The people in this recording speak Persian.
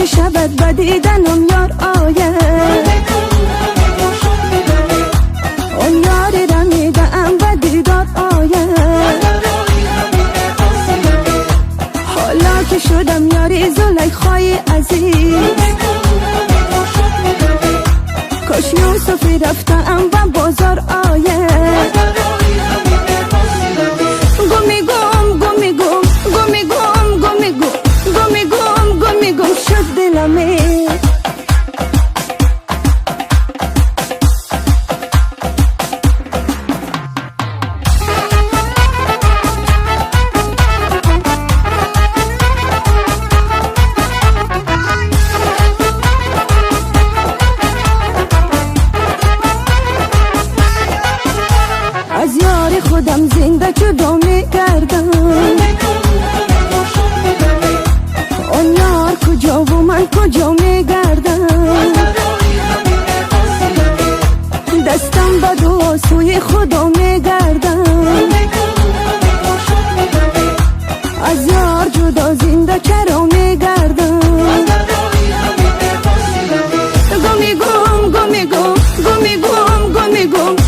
چه شود و دیدنم یار آید اون یاری را میدم و دیدار آید حالا که شدم یاری زلیخای عزیز کاش یوسفی رفتم و بازار آید گمی گم شد دلمه از یار خودم زنده جدا میگردم اون یار کجا و من کجا میگردم دستم با دعا سوی خدا میگردم از یار جدا زنده چرا میگردم گمی گم